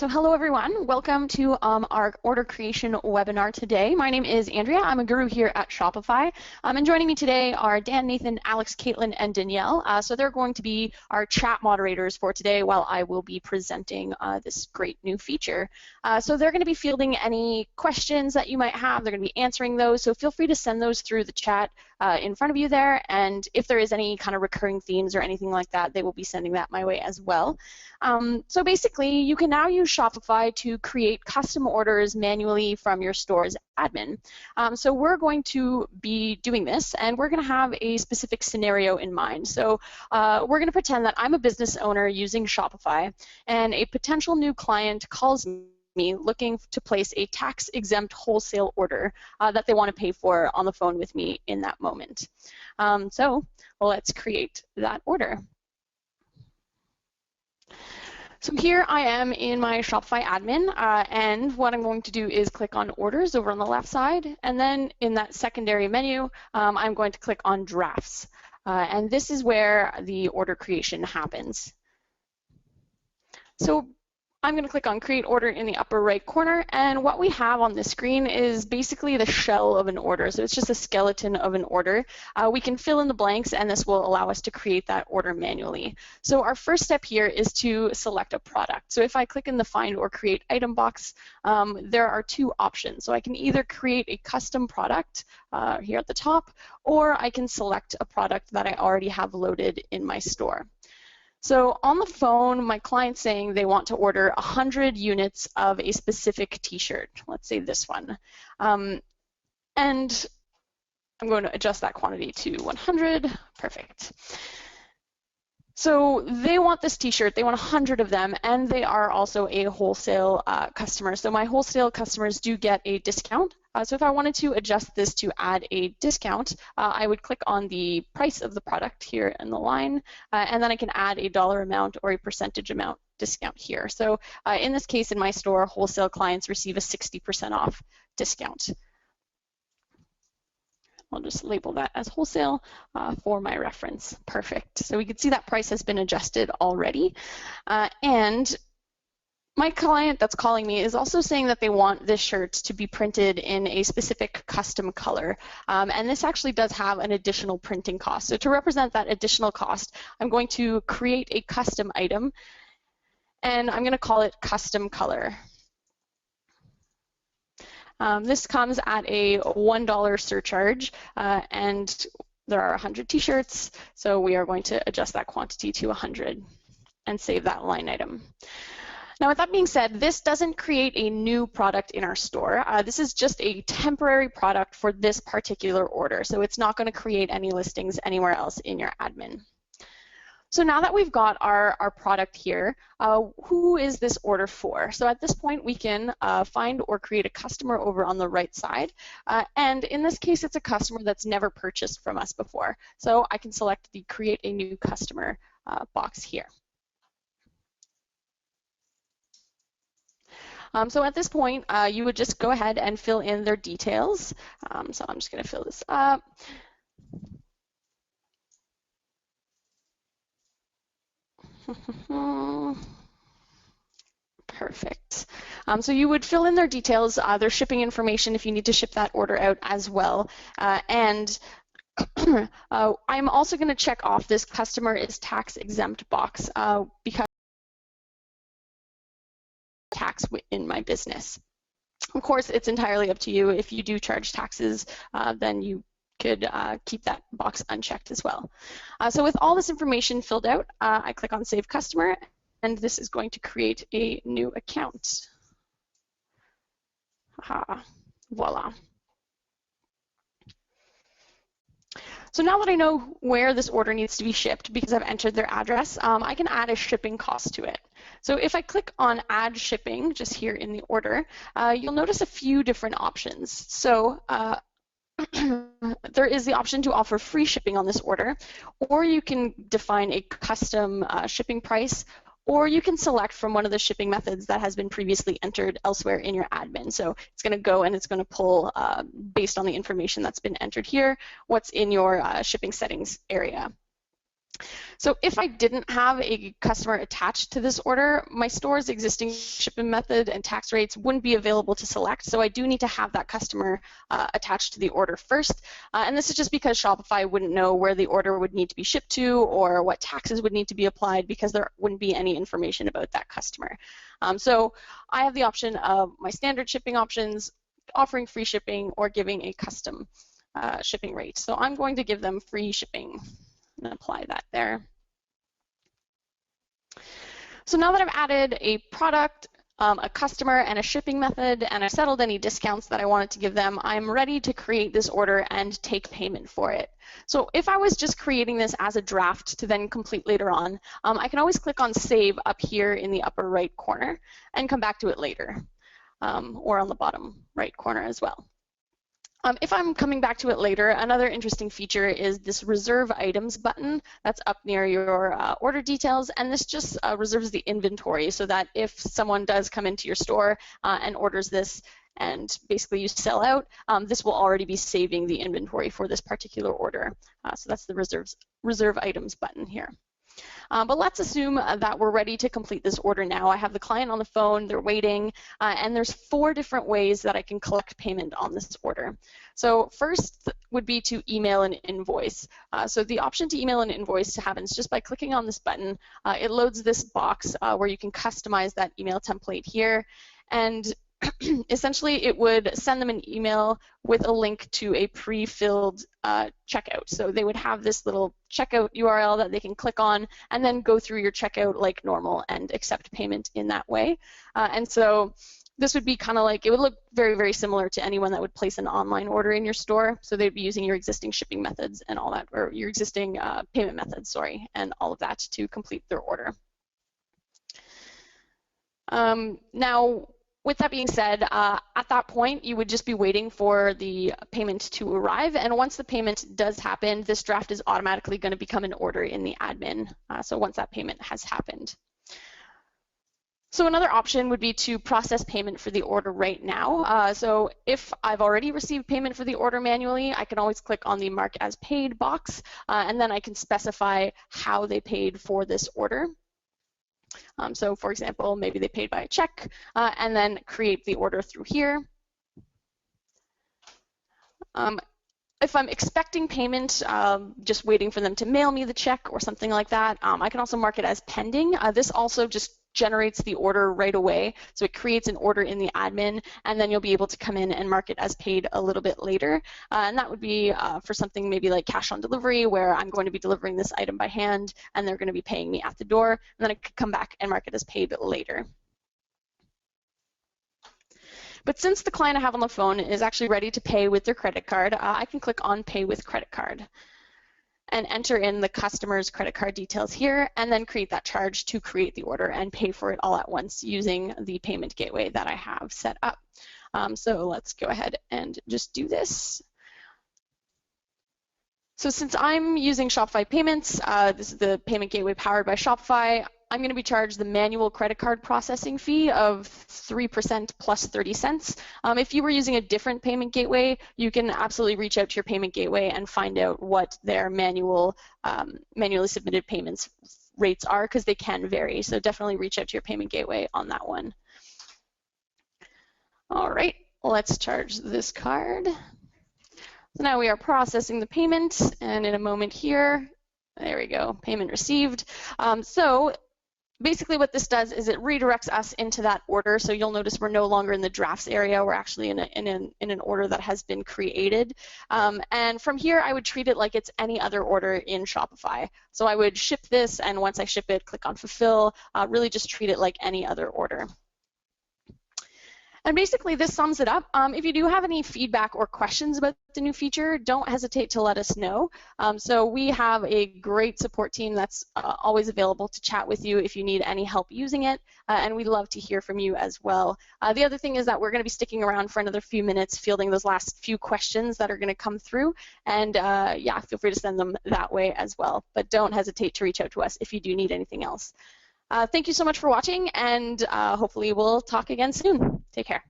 So hello everyone, welcome to our order creation webinar today. My name is Andrea, I'm a guru here at Shopify. And joining me today are Dan, Nathan, Alex, Caitlin, and Danielle. So they're going to be our chat moderators for today while I will be presenting this great new feature. So they're going to be fielding any questions that you might have, they're going to be answering those, so feel free to send those through the chat in front of you there, and if there is any kind of recurring themes or anything like that, they will be sending that my way as well. So basically, you can now use Shopify to create custom orders manually from your store's admin. So we're going to be doing this, and we're going to have a specific scenario in mind. So we're going to pretend that I'm a business owner using Shopify, and a potential new client calls me looking to place a tax-exempt wholesale order that they want to pay for on the phone with me in that moment. So let's create that order. So here I am in my Shopify admin, and what I'm going to do is click on Orders over on the left side, and then in that secondary menu, I'm going to click on Drafts. And this is where the order creation happens. So I'm going to click on Create Order in the upper right corner, and what we have on the screen is basically the shell of an order. So it's just a skeleton of an order. We can fill in the blanks, and this will allow us to create that order manually. So our first step here is to select a product. So if I click in the Find or Create Item box, there are two options. So I can either create a custom product here at the top, or I can select a product that I already have loaded in my store. So on the phone, my client's saying they want to order 100 units of a specific t-shirt. Let's say this one. And I'm going to adjust that quantity to 100. Perfect. So they want this t-shirt, they want 100 of them, and they are also a wholesale customer. So my wholesale customers do get a discount. So if I wanted to adjust this to add a discount, I would click on the price of the product here in the line, and then I can add a dollar amount or a percentage amount discount here. So in this case, in my store, wholesale clients receive a 60% off discount. I'll just label that as wholesale for my reference. Perfect. So we can see that price has been adjusted already. And my client that's calling me is also saying that they want this shirt to be printed in a specific custom color. And this actually does have an additional printing cost. So to represent that additional cost, I'm going to create a custom item, and I'm going to call it custom color. This comes at a $1 surcharge, and there are 100 t-shirts, so we are going to adjust that quantity to 100 and save that line item. Now, with that being said, this doesn't create a new product in our store. This is just a temporary product for this particular order, so it's not going to create any listings anywhere else in your admin. So now that we've got our product here, who is this order for? So at this point, we can find or create a customer over on the right side. And in this case, it's a customer that's never purchased from us before. So I can select the Create a New Customer box here. So at this point, you would just go ahead and fill in their details. So I'm just going to fill this up. Perfect. So you would fill in their details, their shipping information if you need to ship that order out as well. And I'm also going to check off this customer is tax exempt box because tax in my business. Of course, it's entirely up to you. If you do charge taxes, then you could keep that box unchecked as well. So with all this information filled out, I click on Save Customer, and this is going to create a new account. Voila. So now that I know where this order needs to be shipped because I've entered their address, I can add a shipping cost to it. So if I click on Add Shipping, just here in the order, you'll notice a few different options. So there is the option to offer free shipping on this order, or you can define a custom shipping price, or you can select from one of the shipping methods that has been previously entered elsewhere in your admin. So it's going to go and it's going to pull, based on the information that's been entered here, what's in your shipping settings area. So if I didn't have a customer attached to this order, my store's existing shipping method and tax rates wouldn't be available to select. So I do need to have that customer attached to the order first. And this is just because Shopify wouldn't know where the order would need to be shipped to or what taxes would need to be applied because there wouldn't be any information about that customer. So I have the option of my standard shipping options, offering free shipping, or giving a custom shipping rate. So I'm going to give them free shipping and apply that there. So now that I've added a product, a customer, and a shipping method, and I've settled any discounts that I wanted to give them, I'm ready to create this order and take payment for it. So if I was just creating this as a draft to then complete later on, I can always click on Save up here in the upper right corner and come back to it later, or on the bottom right corner as well. If I'm coming back to it later, another interesting feature is this Reserve Items button that's up near your order details, and this just reserves the inventory so that if someone does come into your store and orders this and basically you sell out, this will already be saving the inventory for this particular order. So that's the Reserve Items button here. But let's assume that we're ready to complete this order now. I have the client on the phone, they're waiting, and there's 4 different ways that I can collect payment on this order. So first would be to email an invoice. So the option to email an invoice happens just by clicking on this button. It loads this box where you can customize that email template here, and essentially it would send them an email with a link to a pre-filled checkout. So they would have this little checkout URL that they can click on and then go through your checkout like normal and accept payment in that way. And so this would be kind of like, it would look very, very similar to anyone that would place an online order in your store. So they'd be using your existing shipping methods and all that, or your existing payment methods, sorry, and all of that to complete their order. Now, with that being said, at that point, you would just be waiting for the payment to arrive, and once the payment does happen, this draft is automatically going to become an order in the admin, so once that payment has happened. So another option would be to process payment for the order right now. So if I've already received payment for the order manually, I can always click on the Mark as Paid box, and then I can specify how they paid for this order. So for example, maybe they paid by a check, and then create the order through here. If I'm expecting payment, just waiting for them to mail me the check or something like that, I can also mark it as pending. This also just generates the order right away. So it creates an order in the admin, and then you'll be able to come in and mark it as paid a little bit later. And that would be for something maybe like cash on delivery, where I'm going to be delivering this item by hand, and they're going to be paying me at the door, and then I could come back and mark it as paid later. But since the client I have on the phone is actually ready to pay with their credit card, I can click on Pay with Credit Card and enter in the customer's credit card details here, and then create that charge to create the order and pay for it all at once using the payment gateway that I have set up. So let's go ahead and just do this. So since I'm using Shopify Payments, this is the payment gateway powered by Shopify, I'm going to be charged the manual credit card processing fee of 3% plus 30 cents. If you were using a different payment gateway, you can absolutely reach out to your payment gateway and find out what their manually submitted payments rates are, because they can vary. So definitely reach out to your payment gateway on that one. All right, let's charge this card. So now we are processing the payment, and in a moment here, there we go, payment received. So basically what this does is it redirects us into that order. So you'll notice we're no longer in the drafts area. We're actually in an order that has been created. And from here, I would treat it like it's any other order in Shopify. So I would ship this, and once I ship it, click on Fulfill, really just treat it like any other order. And basically, this sums it up. If you do have any feedback or questions about the new feature, don't hesitate to let us know. So we have a great support team that's always available to chat with you if you need any help using it, and we'd love to hear from you as well. The other thing is that we're going to be sticking around for another few minutes fielding those last few questions that are going to come through, and yeah, feel free to send them that way as well. But don't hesitate to reach out to us if you do need anything else. Thank you so much for watching, and hopefully we'll talk again soon. Take care.